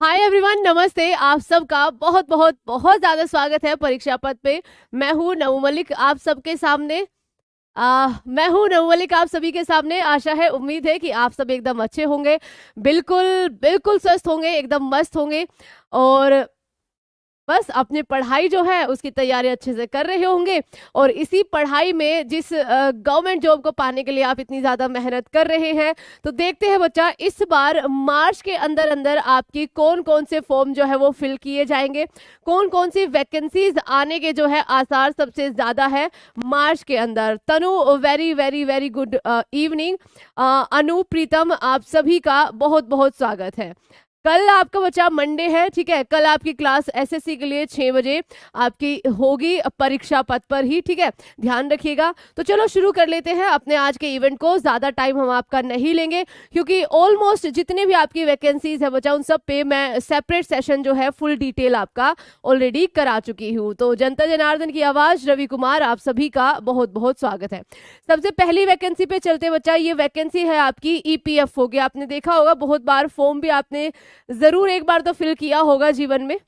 Hi everyone, नमस्ते। आप सबका बहुत बहुत बहुत ज्यादा स्वागत है परीक्षा पथ पे। मैं हूँ नवू मलिक आप सबके सामने। मैं हूँ नवू मलिक आप सभी के सामने। आशा है, उम्मीद है कि आप सब एकदम अच्छे होंगे, बिल्कुल बिल्कुल स्वस्थ होंगे, एकदम मस्त होंगे और बस अपनी पढ़ाई जो है उसकी तैयारी अच्छे से कर रहे होंगे। और इसी पढ़ाई में जिस गवर्नमेंट जॉब को पाने के लिए आप इतनी ज्यादा मेहनत कर रहे हैं, तो देखते हैं बच्चा इस बार मार्च के अंदर अंदर आपकी कौन कौन से फॉर्म जो है वो फिल किए जाएंगे, कौन कौन सी वैकेंसीज आने के जो है आसार सबसे ज्यादा है मार्च के अंदर। Tanu, very very very good evening. Anu, Pritam, आप सभी का बहुत बहुत स्वागत है। कल आपका बच्चा मंडे है, ठीक है। कल आपकी क्लास एसएससी के लिए 6 बजे आपकी होगी परीक्षा पथ पर ही, ठीक है। ध्यान रखिएगा। तो चलो शुरू कर लेते हैं अपने आज के इवेंट को। ज्यादा टाइम हम आपका नहीं लेंगे क्योंकि ऑलमोस्ट जितने भी आपकी वैकेंसीज है बच्चा, उन सब पे मैं सेपरेट सेशन जो है फुल डिटेल आपका ऑलरेडी करा चुकी हूँ। तो जनता जनार्दन की आवाज, रवि कुमार, आप सभी का बहुत बहुत स्वागत है। सबसे पहली वैकेंसी पे चलते बच्चा। ये वैकेंसी है आपकी ईपीएफओ की। आपने देखा होगा बहुत बार, फॉर्म भी आपने जरूर एक बार तो फिल किया होगा जीवन में।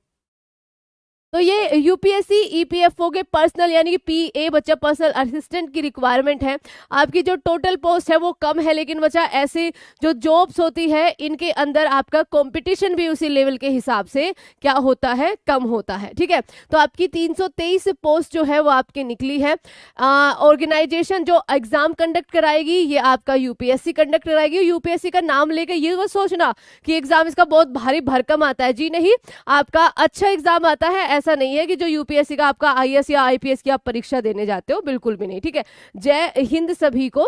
तो ये यूपीएससी ईपीएफओ के पर्सनल यानी कि पीए बच्चा पर्सनल असिस्टेंट की रिक्वायरमेंट है। आपकी जो टोटल पोस्ट है वो कम है, लेकिन बच्चा ऐसे जो जॉब्स होती है इनके अंदर आपका कंपटीशन भी उसी लेवल के हिसाब से क्या होता है, कम होता है, ठीक है। तो आपकी 323 पोस्ट जो है वो आपकी निकली है। ऑर्गेनाइजेशन जो एग्जाम कंडक्ट कराएगी ये आपका यूपीएससी कंडक्ट कराएगी। यूपीएससी का नाम लेकर ये वो सोचना कि एग्जाम इसका बहुत भारी भरकम आता है, जी नहीं, आपका अच्छा एग्जाम आता है। ऐसा नहीं है कि जो यूपीएससी का आपका आईएएस या आईपीएस की आप परीक्षा देने जाते हो, बिल्कुल भी नहीं, ठीक है। जय हिंद सभी को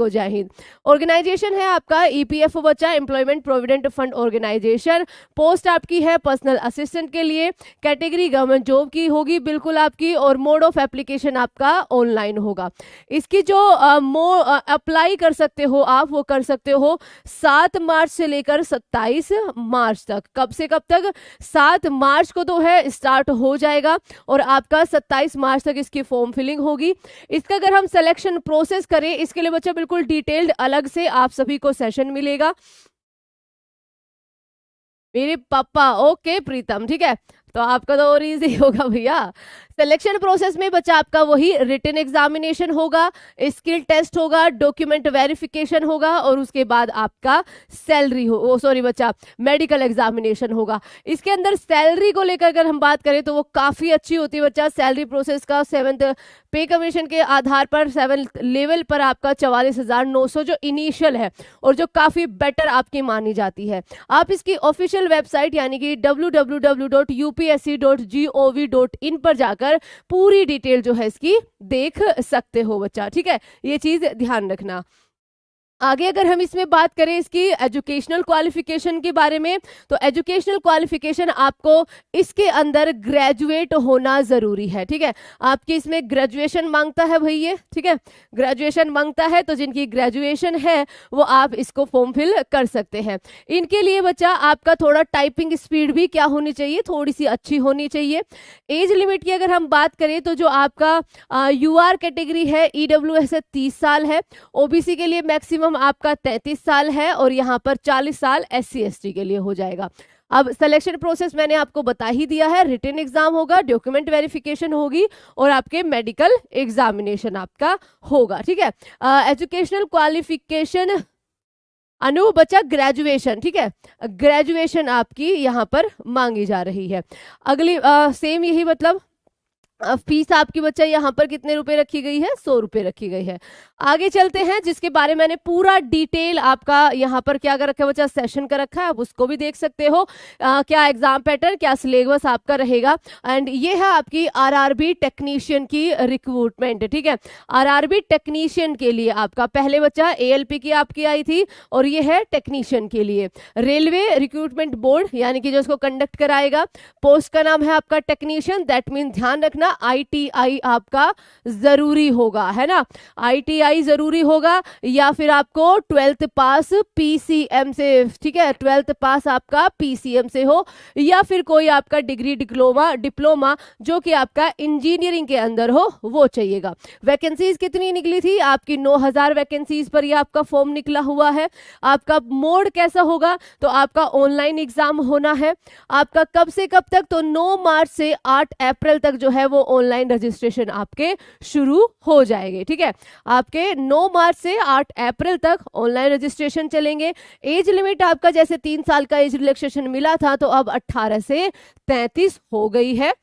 जय हिंद। ऑर्गेनाइजेशन है आपका ईपीएफओ बच्चा, employment provident fund organisation. Post आपकी है पर्सनल असिस्टेंट के लिए। कैटेगरी गवर्नमेंट जॉब की होगी बिल्कुल आपकी, और मोड ऑफ एप्लीकेशन आपका ऑनलाइन होगा। इसकी जो अप्लाई कर सकते हो आप, वो कर सकते हो 7 मार्च से लेकर 27 मार्च तक। कब से कब तक? 7 मार्च को तो है स्टार्ट हो जाएगा और आपका 27 मार्च तक इसकी फॉर्म फिलिंग होगी। इसका अगर हम सिलेक्शन प्रोसेस करें, इसके लिए बच्चा बिल्कुल डिटेल्ड अलग से आप सभी को सेशन मिलेगा। मेरे पापा, ओके प्रीतम, ठीक है। तो आपका तो और इजी होगा भैया। सिलेक्शन प्रोसेस में बच्चा आपका वही रिटन एग्जामिनेशन होगा, स्किल टेस्ट होगा, डॉक्यूमेंट वेरिफिकेशन होगा और उसके बाद आपका सैलरी हो सॉरी बच्चा मेडिकल एग्जामिनेशन होगा। इसके अंदर सैलरी को लेकर अगर हम बात करें तो वो काफी अच्छी होती है बच्चा। सैलरी प्रोसेस का 7th पे कमीशन के आधार पर 7th लेवल पर आपका 44,900 जो इनिशियल है और जो काफी बेटर आपकी मानी जाती है। आप इसकी ऑफिशियल वेबसाइट यानी कि www.upsc.gov.in पर जाकर पूरी डिटेल जो है इसकी देख सकते हो बच्चा, ठीक है। ये चीज ध्यान रखना। आगे अगर हम इसमें बात करें इसकी एजुकेशनल क्वालिफिकेशन के बारे में, तो एजुकेशनल क्वालिफिकेशन आपको इसके अंदर ग्रेजुएट होना जरूरी है, ठीक है। आपकी इसमें ग्रेजुएशन मांगता है भैया, ठीक है, ग्रेजुएशन मांगता है। तो जिनकी ग्रेजुएशन है वो आप इसको फॉर्म फिल कर सकते हैं। इनके लिए बच्चा आपका थोड़ा टाइपिंग स्पीड भी क्या होनी चाहिए, थोड़ी सी अच्छी होनी चाहिए। एज लिमिट की अगर हम बात करें तो जो आपका यूआर कैटेगरी है ईडब्ल्यूएस है 30 साल है। ओबीसी के लिए मैक्सिमम आपका 33 साल है और यहाँ पर 40 साल SC ST के लिए हो जाएगा। अब सिलेक्शन प्रोसेस मैंने आपको बता ही दिया है। रिटन एग्जाम होगा, डॉक्यूमेंट वेरिफिकेशन होगी और आपके मेडिकल एग्जामिनेशन आपका होगा, ठीक है। एजुकेशनल क्वालिफिकेशन अनु बच्चा ग्रेजुएशन, ठीक है, ग्रेजुएशन आपकी यहाँ पर मांगी जा रही है। अगली सेम यही मतलब फीस आपकी बच्चा यहाँ पर कितने रुपए रखी गई है, 100 रुपए रखी गई है। आगे चलते हैं जिसके बारे में मैंने पूरा डिटेल आपका यहाँ पर क्या कर रखा है बच्चा, सेशन कर रखा है, आप उसको भी देख सकते हो। क्या एग्जाम पैटर्न, क्या सिलेबस आपका रहेगा। एंड ये है आपकी आरआरबी टेक्नीशियन की रिक्रूटमेंट, ठीक है। आरआरबी टेक्नीशियन के लिए आपका पहले बच्चा एएलपी की आपकी आई थी और ये है टेक्नीशियन के लिए। रेलवे रिक्रूटमेंट बोर्ड यानी कि जो इसको कंडक्ट कराएगा, पोस्ट का नाम है आपका टेक्नीशियन। दैट मीन ध्यान रखना ना ITI आपका जरूरी होगा, है ना। ITI जरूरी होगा, या फिर आपको 12th पास PCM से, ठीक है, 12th पास आपका PCM से हो, या फिर कोई आपका डिग्री डिप्लोमा जो कि आपका इंजीनियरिंग के अंदर हो, वो चाहिएगा। वैकेंसीज कितनी निकली थी आपकी? 9000 वैकेंसीज पर ये आपका फॉर्म निकला हुआ है। आपका मोड कैसा होगा? तो आपका ऑनलाइन एग्जाम होना है। आपका कब से कब तक? तो 9 मार्च से 8 अप्रैल तक जो है वो ऑनलाइन रजिस्ट्रेशन आपके शुरू हो जाएंगे, ठीक है। आपके 9 मार्च से 8 अप्रैल तक ऑनलाइन रजिस्ट्रेशन चलेंगे। एज लिमिट आपका जैसे 3 साल का एज रिलैक्सेशन मिला था, तो अब 18 से 33 हो गई है।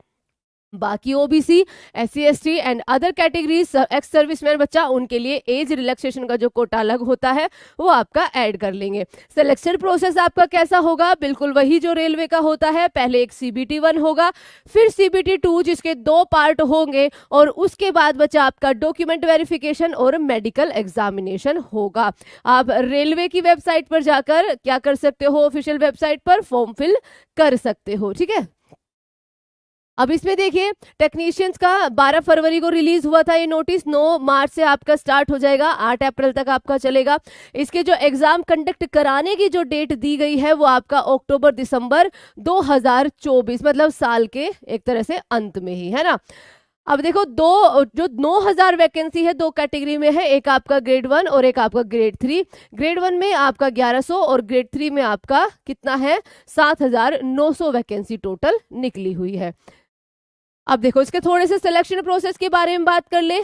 बाकी OBC, SC ST and other categories, ex serviceman बच्चा, उनके लिए एज रिलैक्सेशन का जो कोटा अलग होता है वो आपका ऐड कर लेंगे। सिलेक्शन प्रोसेस आपका कैसा होगा? बिल्कुल वही जो रेलवे का होता है। पहले एक CBT 1 होगा, फिर CBT 2 जिसके 2 पार्ट होंगे, और उसके बाद बच्चा आपका डॉक्यूमेंट वेरिफिकेशन और मेडिकल एग्जामिनेशन होगा। आप रेलवे की वेबसाइट पर जाकर क्या कर सकते हो? ऑफिशियल वेबसाइट पर फॉर्म फिल कर सकते हो, ठीक है। अब इसमें देखिए, टेक्नीशियंस का 12 फरवरी को रिलीज हुआ था ये नोटिस। 9 मार्च से आपका स्टार्ट हो जाएगा, 8 अप्रैल तक आपका चलेगा। इसके जो एग्जाम कंडक्ट कराने की जो डेट दी गई है वो आपका अक्टूबर दिसंबर 2024, मतलब साल के एक तरह से अंत में ही, है ना। अब देखो, जो 9000 वैकेंसी है, 2 कैटेगरी में है, एक आपका ग्रेड 1 और एक आपका ग्रेड 3। ग्रेड 1 में आपका 1100 और ग्रेड 3 में आपका कितना है? 7900 वैकेंसी टोटल निकली हुई है। अब देखो, इसके थोड़े से सिलेक्शन प्रोसेस के बारे में बात कर ले।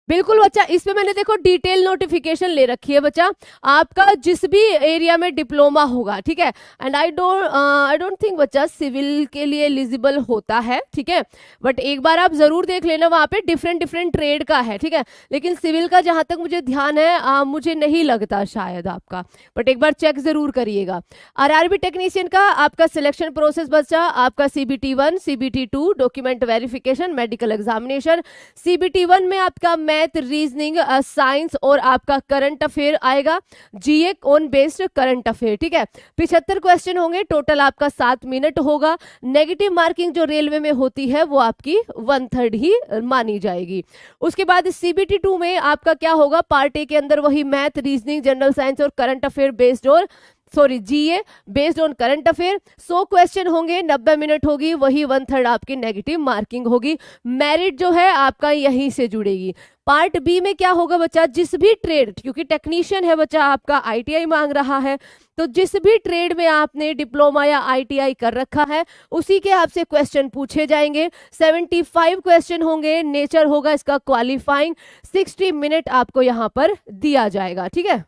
बिल्कुल बच्चा, इसमें मैंने देखो डिटेल नोटिफिकेशन ले रखी है बच्चा। आपका जिस भी एरिया में डिप्लोमा होगा, ठीक है, एंड आई डोंट थिंक बच्चा सिविल के लिए एलिजिबल होता है, ठीक है, बट एक बार आप जरूर देख लेना, वहां पे डिफरेंट ट्रेड का है, ठीक है। लेकिन सिविल का जहां तक मुझे ध्यान है, मुझे नहीं लगता शायद आपका, बट एक बार चेक जरूर करिएगा। RRB टेक्नीशियन का आपका सिलेक्शन प्रोसेस बच्चा, आपका CBT 1, CBT 2 document verification, medical examination. CBT 1 में आपका मैथ, रीजनिंग, साइंस और आपका करंट अफेयर आएगा, GA on based current affair, ठीक है। 75 क्वेश्चन होंगे टोटल, आपका 7 मिनट होगा। नेगेटिव मार्किंग जो रेलवे में होती है वो आपकी 1/3 ही मानी जाएगी। उसके बाद CBT 2 में आपका क्या होगा? पार्ट ए के अंदर वही मैथ, रीजनिंग, जनरल साइंस और करंट अफेयर बेस्ड, और GA based on current affair. 100 question होंगे, 90 मिनट होगी, वही 1/3 आपकी नेगेटिव मार्किंग होगी। मेरिट जो है आपका यहीं से जुड़ेगी। पार्ट बी में क्या होगा बच्चा? जिस भी ट्रेड, क्योंकि टेक्नीशियन है बच्चा आपका, ITI मांग रहा है, तो जिस भी ट्रेड में आपने डिप्लोमा या ITI कर रखा है उसी के आपसे क्वेश्चन पूछे जाएंगे। 75 क्वेश्चन होंगे, नेचर होगा इसका क्वालिफाइंग। 60 मिनट आपको यहाँ पर दिया जाएगा, ठीक है।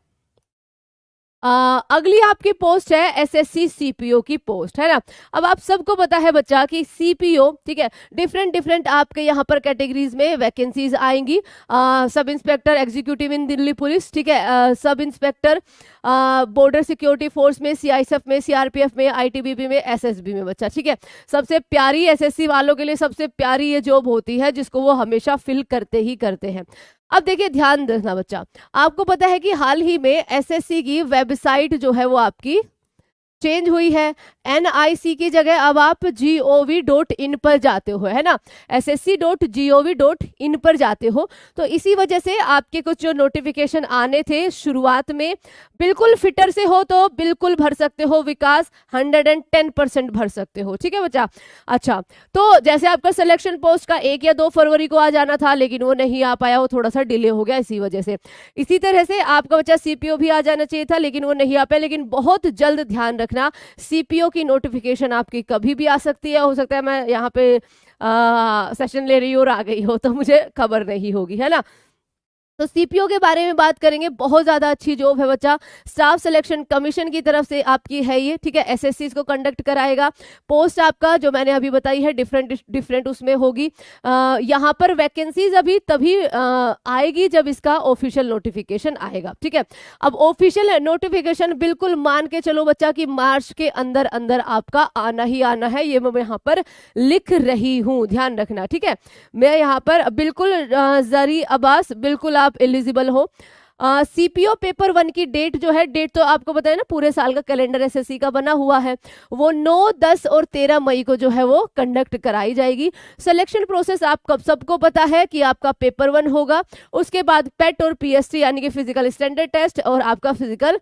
अगली आपकी पोस्ट है SSC CPO की पोस्ट, है ना। अब आप सबको पता है बच्चा कि CPO, ठीक है, डिफरेंट आपके यहाँ पर कैटेगरीज में वैकेंसीज आएंगी। सब इंस्पेक्टर एग्जीक्यूटिव इन दिल्ली पुलिस, ठीक है, sub inspector border security force में, CISF में, CRPF में, ITBP में, SSB में बच्चा, ठीक है। सबसे प्यारी SSC वालों के लिए सबसे प्यारी ये जॉब होती है जिसको वो हमेशा फिल करते ही करते हैं। अब देखिए, ध्यान रखना बच्चा, आपको पता है कि हाल ही में SSC की वेबसाइट जो है वो आपकी चेंज हुई है। NIC की जगह अब आप gov.in पर जाते हो, है ना, ssc.gov.in पर जाते हो। तो इसी वजह से आपके कुछ जो नोटिफिकेशन आने थे शुरुआत में, बिल्कुल फिटर से हो तो बिल्कुल भर सकते हो, विकास 110% भर सकते हो, ठीक है बच्चा। अच्छा, तो जैसे आपका सिलेक्शन पोस्ट का 1 या 2 फरवरी को आ जाना था, लेकिन वो नहीं आ पाया, वो थोड़ा सा डिले हो गया इसी वजह से। इसी तरह से आपका बच्चा CPO भी आ जाना चाहिए था, लेकिन वो नहीं आ पाया। लेकिन बहुत जल्द ध्यान रखना, CPO की नोटिफिकेशन आपकी कभी भी आ सकती है। हो सकता है मैं यहाँ पे सेशन ले रही हूँ और आ गई हो, तो मुझे खबर नहीं होगी, है ना। तो CPO के बारे में बात करेंगे, बहुत ज्यादा अच्छी जॉब है बच्चा। स्टाफ सिलेक्शन कमीशन की तरफ से आपकी है ये, ठीक है, SSC इसको कंडक्ट कराएगा। पोस्ट आपका जो मैंने अभी बताई है डिफरेंट उसमें होगी। यहाँ पर वैकेंसीज अभी तभी आएगी जब इसका ऑफिशियल नोटिफिकेशन आएगा, ठीक है। अब ऑफिशियल नोटिफिकेशन बिल्कुल मान के चलो बच्चा कि मार्च के अंदर अंदर आपका आना ही आना है, ये मैं यहाँ पर लिख रही हूँ, ध्यान रखना, ठीक है। मैं यहाँ पर बिल्कुल जरी अब्बास, बिल्कुल आप एलिजिबल हो। सीपीओ पेपर 1 की डेट जो है, डेट तो आपको पता है ना, पूरे साल का कैलेंडर एसएससी का बना हुआ है, वो 9, 10 और 13 मई को जो है वो कंडक्ट कराई जाएगी। सिलेक्शन प्रोसेस आप कब सबको पता है कि आपका पेपर 1 होगा, उसके बाद पेट और पीएसटी यानी कि फिजिकल स्टैंडर्ड टेस्ट और आपका फिजिकल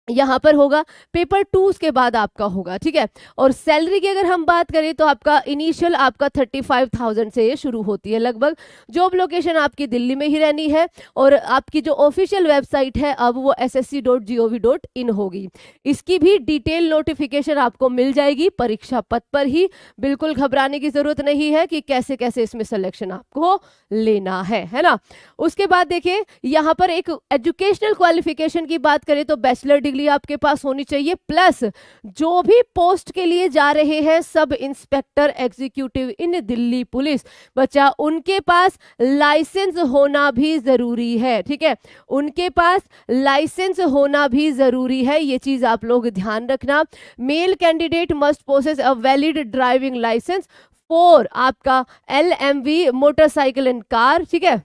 यहाँ पर होगा। पेपर 2 उसके बाद आपका होगा, ठीक है। और सैलरी की अगर हम बात करें तो आपका इनिशियल आपका 35,000 से ये शुरू होती है लगभग। जॉब लोकेशन आपकी दिल्ली में ही रहनी है और आपकी जो ऑफिशियल वेबसाइट है अब वो ssc.gov.in होगी। इसकी भी डिटेल नोटिफिकेशन आपको मिल जाएगी परीक्षा पत्र पर ही, बिल्कुल घबराने की जरूरत नहीं है कि कैसे कैसे इसमें सिलेक्शन आपको लेना है ना। उसके बाद देखिए यहाँ पर एक एजुकेशनल क्वालिफिकेशन की बात करें तो बैचलर डिग्री आपके पास होनी चाहिए, प्लस जो भी पोस्ट के लिए जा रहे हैं सब इंस्पेक्टर एग्जीक्यूटिव इन दिल्ली पुलिस बच्चा, उनके पास लाइसेंस होना भी जरूरी है, ठीक है। उनके पास लाइसेंस होना भी जरूरी है, ये चीज आप लोग ध्यान रखना। Male candidate must possess a valid driving licence for आपका LMV मोटरसाइकिल एंड कार, ठीक है।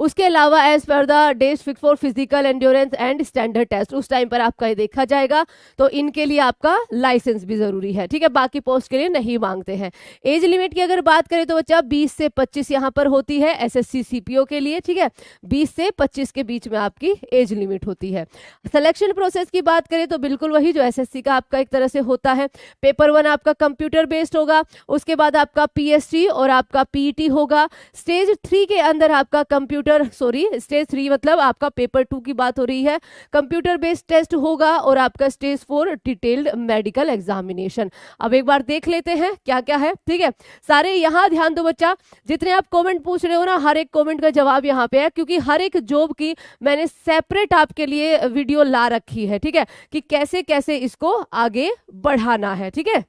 उसके अलावा as per the days fix for physical endurance and standard test, उस टाइम पर आपका ये देखा जाएगा, तो इनके लिए आपका लाइसेंस भी जरूरी है, ठीक है। बाकी पोस्ट के लिए नहीं मांगते हैं। एज लिमिट की अगर बात करें तो बच्चा 20 से 25 यहाँ पर होती है एसएससी सीपीओ के लिए, ठीक है। 20 से 25 के बीच में आपकी एज लिमिट होती है। सिलेक्शन प्रोसेस की बात करें तो बिल्कुल वही जो एसएससी का आपका एक तरह से होता है। पेपर 1 आपका कंप्यूटर बेस्ड होगा, उसके बाद आपका पीएसटी और आपका पीईटी होगा। स्टेज 3 के अंदर आपका स्टेज 3 मतलब आपका पेपर 2 की बात हो रही है, कंप्यूटर बेस्ड टेस्ट होगा और आपका स्टेज 4 डिटेल्ड मेडिकल एग्जामिनेशन। अब एक बार देख लेते हैं क्या क्या है, ठीक है। सारे यहाँ ध्यान दो बच्चा, जितने आप कमेंट पूछ रहे हो ना, हर एक कमेंट का जवाब यहाँ पे है, क्योंकि हर एक जॉब की मैंने सेपरेट आपके लिए वीडियो ला रखी है, ठीक है, कि कैसे कैसे इसको आगे बढ़ाना है, ठीक है।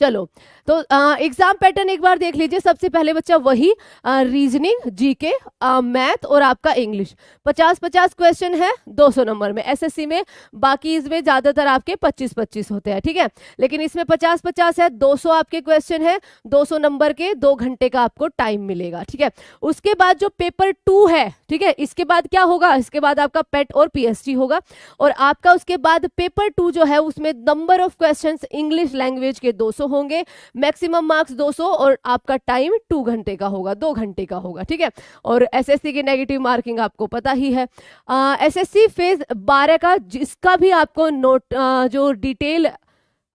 चलो तो एग्जाम पैटर्न एक बार देख लीजिए। सबसे पहले बच्चा वही रीजनिंग, जीके, मैथ और आपका इंग्लिश 50-50 क्वेश्चन है 200 नंबर में एसएससी में। बाकी इसमें ज्यादातर आपके 25-25 होते हैं, ठीक है, लेकिन इसमें 50-50 है, 200 आपके क्वेश्चन है, 200 नंबर के 2 घंटे का आपको टाइम मिलेगा, ठीक है। उसके बाद जो पेपर 2 है, ठीक है, इसके बाद क्या होगा, इसके बाद आपका पेट और पीएसटी होगा और आपका उसके बाद पेपर 2 जो है उसमें number of questions English language के 200 होंगे, मैक्सिमम मार्क्स 200 और आपका टाइम 2 घंटे का होगा, 2 घंटे का होगा, ठीक है। और एसएससी की नेगेटिव मार्किंग आपको पता ही है। एसएससी फेज 12 का जिसका भी आपको नोट जो डिटेल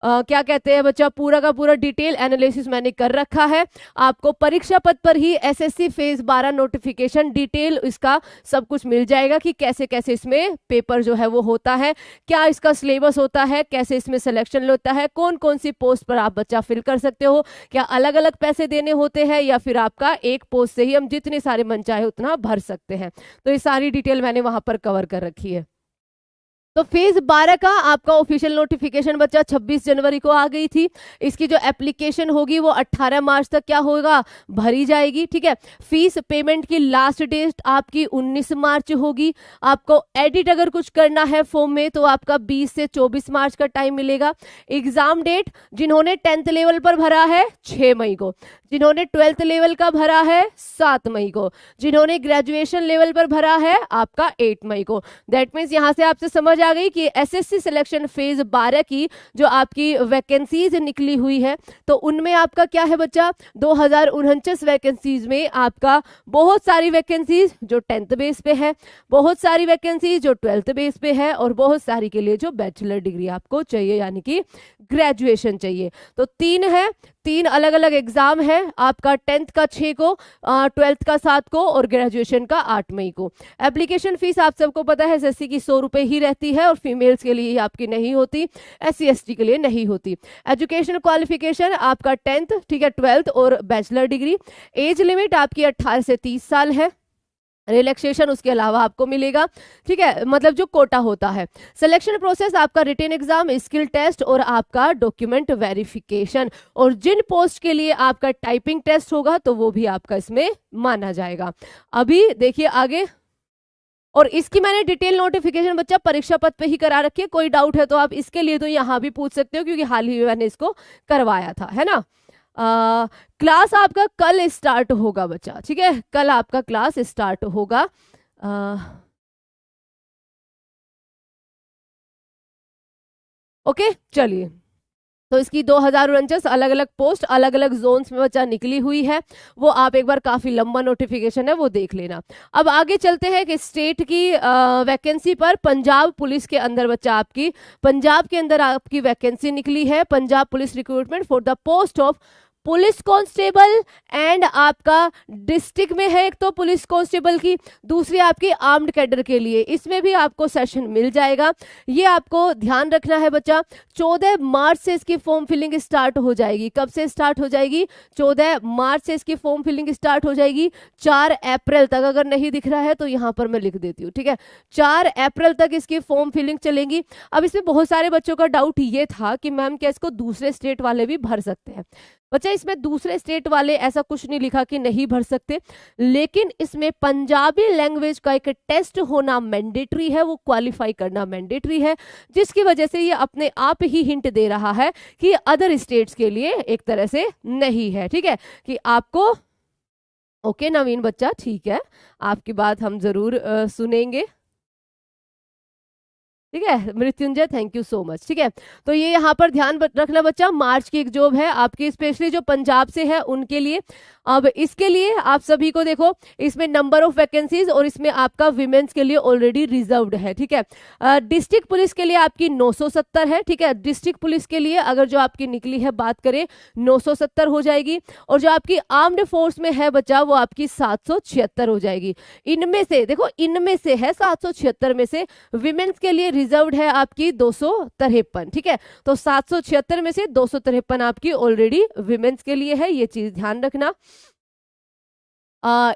क्या कहते हैं बच्चा, पूरा का पूरा डिटेल एनालिसिस मैंने कर रखा है। आपको परीक्षा पत्र पर ही एसएससी फेज 12 नोटिफिकेशन डिटेल इसका सब कुछ मिल जाएगा कि कैसे कैसे इसमें पेपर जो है वो होता है, क्या इसका सिलेबस होता है, कैसे इसमें सिलेक्शन होता है, कौन कौन सी पोस्ट पर आप बच्चा फिल कर सकते हो, क्या अलग अलग पैसे देने होते हैं या फिर आपका एक पोस्ट से ही हम जितने सारे मन चाहे उतना भर सकते हैं। तो ये सारी डिटेल मैंने वहां पर कवर कर रखी है। तो फेज 12 का आपका ऑफिशियल नोटिफिकेशन बच्चा 26 जनवरी को आ गई थी। इसकी जो एप्लीकेशन होगी वो 18 मार्च तक क्या होगा, भरी जाएगी, ठीक है। फीस पेमेंट की लास्ट डेट आपकी 19 मार्च होगी। आपको एडिट अगर कुछ करना है फॉर्म में तो आपका 20 से 24 मार्च का टाइम मिलेगा। एग्जाम डेट जिन्होंने 10th लेवल पर भरा है 6 मई को, जिन्होंने 12th लेवल का भरा है 7 मई को, जिन्होंने ग्रेजुएशन लेवल पर भरा है आपका 8 मई को। दैट मीन्स यहां से आपसे समझ आ गई कि एसएससी सिलेक्शन फेज 12 की जो आपकी वैकेंसीज निकली हुई है तो उनमें आपका क्या है बच्चा, 2049 वैकेंसीज में आपका बहुत सारी वैकेंसीज जो 10th बेस पे है, बहुत सारी वैकेंसीज जो 12th बेस पे है और बहुत सारी के लिए जो बैचलर डिग्री आपको चाहिए यानी कि ग्रेजुएशन चाहिए। तो 3 है, 3 अलग अलग एग्जाम है आपका, 10th का 6 को, 12th का 7 को और ग्रेजुएशन का 8 मई को। एप्लीकेशन फीस आप सबको पता है एसएससी की 100 रुपए ही रहती है और फीमेल्स के लिए आपकी नहीं होती, SC ST के लिए नहीं होती। एजुकेशन क्वालिफिकेशन आपका 10th, ठीक है, 12th और बैचलर डिग्री। एज लिमिट आपकी 18 से 30 साल है। रिलैक्सेशन उसके अलावा आपको मिलेगा, ठीक है, मतलब जो कोटा होता है। सिलेक्शन प्रोसेस आपका रिटन एग्जाम, स्किल टेस्ट और आपका डॉक्यूमेंट वेरिफिकेशन, और जिन पोस्ट के लिए आपका टाइपिंग टेस्ट होगा तो वो भी आपका इसमें माना जाएगा। अभी देखिए आगे, और इसकी मैंने डिटेल नोटिफिकेशन बच्चा परीक्षा पत्र पे ही करा रखी है। कोई डाउट है तो आप इसके लिए तो यहाँ भी पूछ सकते हो क्योंकि हाल ही में मैंने इसको करवाया था, है ना। क्लास आपका कल स्टार्ट होगा बच्चा, ठीक है, कल आपका क्लास स्टार्ट होगा। ओके चलिए, तो इसकी 2049 अलग अलग पोस्ट अलग अलग जोन्स में बच्चा निकली हुई है, वो आप एक बार, काफी लंबा नोटिफिकेशन है, वो देख लेना। अब आगे चलते हैं कि स्टेट की वैकेंसी पर। पंजाब पुलिस के अंदर बच्चा आपकी, पंजाब के अंदर आपकी वैकेंसी निकली है, Punjab police recruitment for the post of police constable and आपका डिस्ट्रिक्ट में है एक तो पुलिस कांस्टेबल की, दूसरी आपकी आर्म्ड कैडर के लिए, इसमें भी आपको सेशन मिल जाएगा। ये आपको ध्यान रखना है बच्चा। 14 मार्च से इसकी फॉर्म फिलिंग स्टार्ट हो जाएगी। कब से स्टार्ट हो जाएगी? 14 मार्च से इसकी फॉर्म फिलिंग स्टार्ट हो जाएगी 4 अप्रैल तक। अगर नहीं दिख रहा है तो यहाँ पर मैं लिख देती हूँ, ठीक है, 4 अप्रैल तक इसकी फॉर्म फिलिंग चलेगी। अब इसमें बहुत सारे बच्चों का डाउट ये था कि मैम क्या इसको दूसरे स्टेट वाले भी भर सकते हैं? बच्चा इसमें दूसरे स्टेट वाले ऐसा कुछ नहीं लिखा कि नहीं भर सकते, लेकिन इसमें पंजाबी लैंग्वेज का एक टेस्ट होना मैंडेटरी है, वो क्वालिफाई करना मैंडेटरी है, जिसकी वजह से ये अपने आप ही हिंट दे रहा है कि अदर स्टेट्स के लिए एक तरह से नहीं है, ठीक है, कि आपको ओके नवीन बच्चा, ठीक है, आपकी बात हम जरूर सुनेंगे, ठीक है Mrityunjay, thank you so much. ठीक है, तो ये यहाँ पर ध्यान रखना बच्चा, मार्च की एक जॉब है आपकी, स्पेशली जो पंजाब से है उनके लिए। अब इसके लिए आप सभी को देखो, इसमें नंबर ऑफ वैकेंसीज और इसमें आपका विमेंस के लिए ऑलरेडी रिजर्व्ड है, ठीक है। डिस्ट्रिक्ट पुलिस के लिए आपकी 970 है, ठीक है, डिस्ट्रिक्ट पुलिस के लिए अगर जो आपकी निकली है बात करें 970 हो जाएगी, और जो आपकी आर्म्ड फोर्स में है बच्चा वो आपकी 776 हो जाएगी। इनमें से देखो, इनमें से है 776 में से विमेंस के लिए रिजर्व्ड है आपकी 253, ठीक है, तो 776 में से 253 आपकी ऑलरेडी विमेंस के लिए है, ये चीज ध्यान रखना।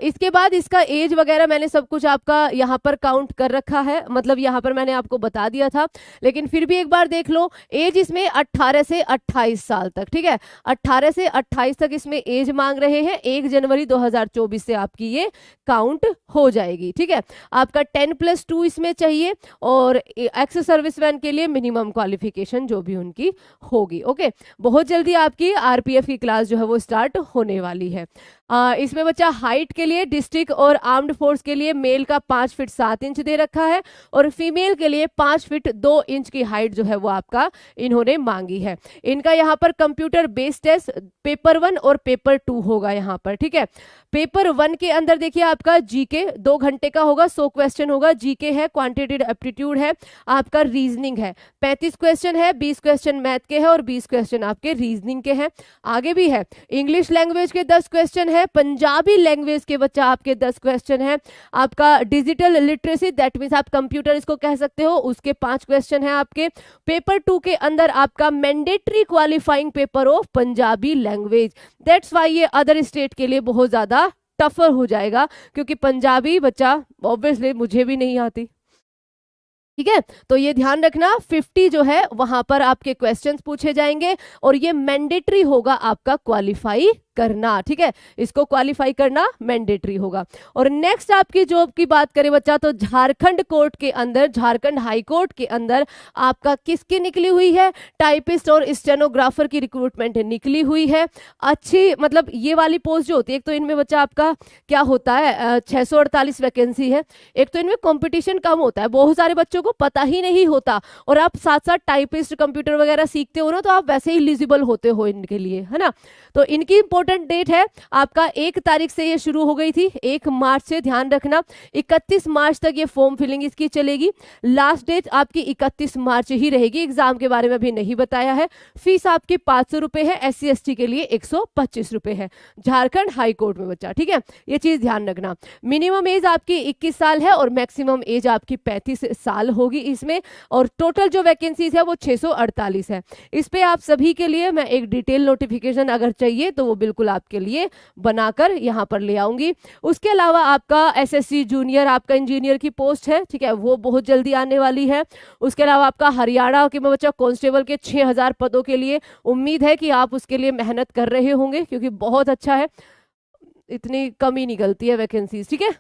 इसके बाद इसका एज वगैरह मैंने सब कुछ आपका यहाँ पर काउंट कर रखा है, मतलब यहाँ पर मैंने आपको बता दिया था, लेकिन फिर भी एक बार देख लो, एज इसमें 18 से 28 साल तक, ठीक है, 18 से 28 तक इसमें एज मांग रहे हैं। 1 जनवरी 2024 से आपकी ये काउंट हो जाएगी, ठीक है। आपका 10+2 इसमें चाहिए, और एक्स सर्विसमैन के लिए मिनिमम क्वालिफिकेशन जो भी उनकी होगी। ओके, बहुत जल्दी आपकी आरपीएफ की क्लास जो है वो स्टार्ट होने वाली है। इसमें बच्चा हाइट के लिए डिस्ट्रिक्ट और आर्म्ड फोर्स के लिए मेल का 5 फीट 7 इंच दे रखा है, और फीमेल के लिए 5 फीट 2 इंच की हाइट जो है वो आपका इन्होंने मांगी है। इनका यहाँ पर कंप्यूटर बेस्ड टेस्ट पेपर 1 और पेपर 2 होगा यहाँ पर, ठीक है। पेपर 1 के अंदर देखिए आपका जीके 2 घंटे का होगा, 100 क्वेश्चन होगा, जीके है, क्वांटिटेटिव एप्टीट्यूड है, आपका रीजनिंग है, 35 क्वेश्चन है, 20 क्वेश्चन मैथ के हैं और 20 क्वेश्चन आपके रीजनिंग के हैं। आगे भी है, इंग्लिश लैंग्वेज के 10 क्वेश्चन है, पंजाबी लैंग्वेज के बच्चा आपके 10 क्वेश्चन है, आपका डिजिटल लिटरेसी दैट मींस आप कंप्यूटर इसको कह सकते हो, उसके 5 क्वेश्चन है आपके। पेपर 2 के अंदर आपका mandatory qualifying paper of Punjabi language, that's why ये अदर स्टेट के लिए बहुत ज्यादा टफर हो जाएगा, क्योंकि पंजाबी बच्चा ऑब्वियसली मुझे भी नहीं आती, ठीक है, तो ये ध्यान रखना। 50 जो है वहां पर आपके क्वेश्चंस पूछे जाएंगे, और ये मैंडेटरी होगा आपका क्वालिफाई करना, ठीक है, इसको क्वालिफाई करना मैंडेटरी होगा। और नेक्स्ट आपकी जॉब की बात करें बच्चा, तो झारखंड कोर्ट के अंदर, झारखंड हाई कोर्ट के अंदर आपका किसकी निकली हुई है? टाइपिस्ट और स्टेनोग्राफर की रिक्रूटमेंट निकली हुई है। अच्छी, मतलब ये वाली पोस्ट जो होती है, एक तो इनमें बच्चा आपका क्या होता है 648 वैकेंसी है, एक तो इनमें कंपटीशन कम होता है, बहुत सारे बच्चों को पता ही नहीं होता, और आप साथ साथ टाइपिस्ट कंप्यूटर वगैरह सीखते हो ना, तो आप वैसे ही एलिजिबल होते हो इनके लिए, है ना। तो इनकी इंपॉर्टेंट डेट है आपका 1 तारीख से ये शुरू हो गई थी, 1 मार्च से, ध्यान रखना 31 मार्च तक ये फॉर्म फिलिंग इसकी चलेगी। लास्ट डेट आपकी 31 मार्च ही रहेगी, एग्जाम के बारे में भी नहीं बताया है। फीस आपकी 500 रुपए है, SC/ST के लिए 125 रुपए है, झारखंड हाई कोर्ट में बच्चा, ठीक है, ये चीज ध्यान रखना। मिनिमम एज आपकी 21 साल है और मैक्सिमम एज आपकी 35 साल होगी इसमें, और टोटल जो वैकेंसीज है वो 648 है। इस पे आप सभी के लिए मैं एक डिटेल नोटिफिकेशन अगर चाहिए तो वो बिल्कुल आपके लिए बनाकर यहाँ पर ले आऊंगी। उसके अलावा आपका SSC जूनियर आपका इंजीनियर की पोस्ट है, ठीक है, वो बहुत जल्दी आने वाली है। उसके अलावा आपका हरियाणा के बच्चा कांस्टेबल के 6000 पदों के लिए उम्मीद है कि आप उसके लिए मेहनत कर रहे होंगे, क्योंकि बहुत अच्छा है, इतनी कमी निकलती है वैकेंसीज, ठीक है।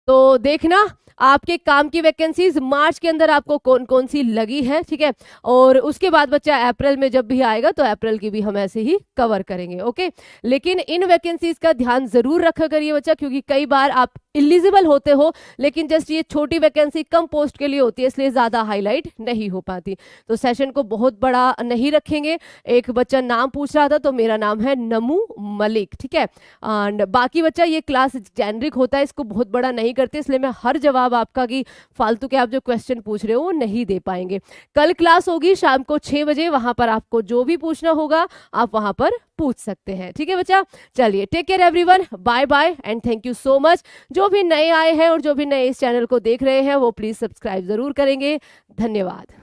तो देखना आपके काम की वैकेंसीज मार्च के अंदर आपको कौन कौन सी लगी है, ठीक है। और उसके बाद बच्चा अप्रैल में जब भी आएगा तो अप्रैल की भी हम ऐसे ही कवर करेंगे, ओके। लेकिन इन वैकेंसीज का ध्यान जरूर रखा करिए बच्चा, क्योंकि कई बार आप इलिजिबल होते हो लेकिन जस्ट ये छोटी वैकेंसी कम पोस्ट के लिए होती है, इसलिए ज्यादा हाईलाइट नहीं हो पाती। तो सेशन को बहुत बड़ा नहीं रखेंगे। एक बच्चा नाम पूछ रहा था, तो मेरा नाम है नमू मलिक, ठीक है। एंड बाकी बच्चा ये क्लास जेनरिक होता है, इसको बहुत बड़ा नहीं करते, इसलिए मैं हर जवाब आपका कि फालतू के आप जो क्वेश्चन पूछ रहे हो वो नहीं दे पाएंगे। कल क्लास होगी शाम को 6 बजे, वहां पर आपको जो भी पूछना होगा आप वहां पर पूछ सकते हैं, ठीक है बच्चा। चलिए, take care everyone, bye bye and thank you so much. जो भी नए आए हैं और जो भी नए इस चैनल को देख रहे हैं वो प्लीज सब्सक्राइब जरूर करेंगे। धन्यवाद।